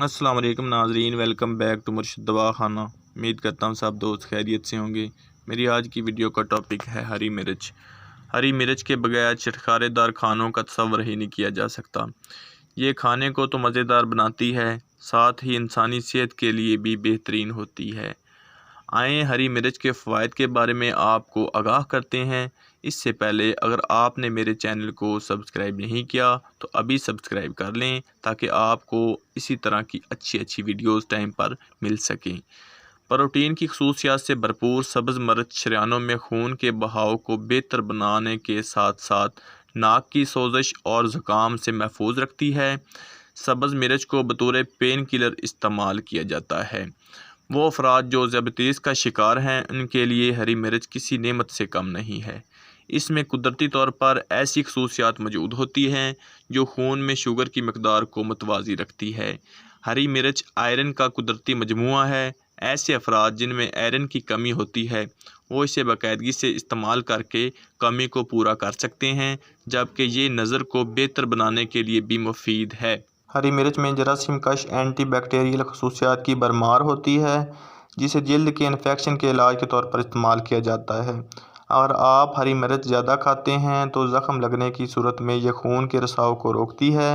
अस्सलाम वालेकुम नाजरीन, वेलकम बैक टू मुर्शिद दवा खाना। उम्मीद करता हूँ सब दोस्त खैरियत से होंगे। मेरी आज की वीडियो का टॉपिक है हरी मिर्च। हरी मिर्च के बगैर चटखारेदार खानों का तस्वर ही नहीं किया जा सकता। ये खाने को तो मज़ेदार बनाती है, साथ ही इंसानी सेहत के लिए भी बेहतरीन होती है। आएँ हरी मिर्च के फ़वाइद के बारे में आपको आगाह करते हैं। इससे पहले अगर आपने मेरे चैनल को सब्सक्राइब नहीं किया तो अभी सब्सक्राइब कर लें, ताकि आपको इसी तरह की अच्छी वीडियोस टाइम पर मिल सकें। प्रोटीन की खसूसियात से भरपूर सब्ज़ मिर्च शरियानों में खून के बहाव को बेहतर बनाने के साथ साथ नाक की सोजिश और ज़ुकाम से महफूज रखती है। सब्ज़ मिर्च को बतौर पेन किलर इस्तेमाल किया जाता है। वो अफराद जो ज़ियाबतीस का शिकार हैं, उनके लिए हरी मिर्च किसी नेमत से कम नहीं है। इसमें कुदरती तौर पर ऐसी खसूसियात मौजूद होती हैं जो खून में शुगर की मकदार को मुतवाज़ी रखती है। हरी मिर्च आयरन का कुदरती मजमूआ है। ऐसे अफराद जिनमें आयरन की कमी होती है, वो इसे बाकायदगी से इस्तेमाल करके कमी को पूरा कर सकते हैं, जबकि ये नज़र को बेहतर बनाने के लिए भी मुफीद है। हरी मिर्च में जरासीम कश एंटी बैक्टीरियल खसूसियात की भरमार होती है, जिसे जल्द के इन्फेक्शन के इलाज के तौर पर इस्तेमाल किया जाता है। अगर आप हरी मिर्च ज़्यादा खाते हैं तो ज़ख़म लगने की सूरत में यह खून के रिसाव को रोकती है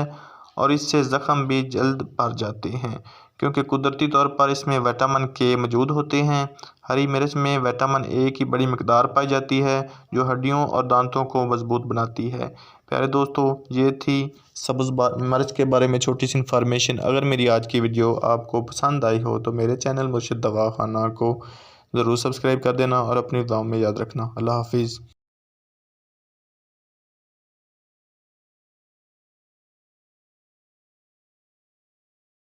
और इससे ज़ख़म भी जल्द भर जाते हैं, क्योंकि कुदरती तौर पर इसमें विटामिन के मौजूद होते हैं। हरी मिर्च में विटामिन ए की बड़ी मकदार पाई जाती है, जो हड्डियों और दांतों को मजबूत बनाती है। प्यारे दोस्तों, ये थी सब्ज़ मिर्च के बारे में छोटी सी इन्फॉर्मेशन। अगर मेरी आज की वीडियो आपको पसंद आई हो तो मेरे चैनल मुर्शिद दवा खाना को ज़रूर सब्सक्राइब कर देना और अपनी दुआओं में याद रखना। अल्लाह हाफिज़।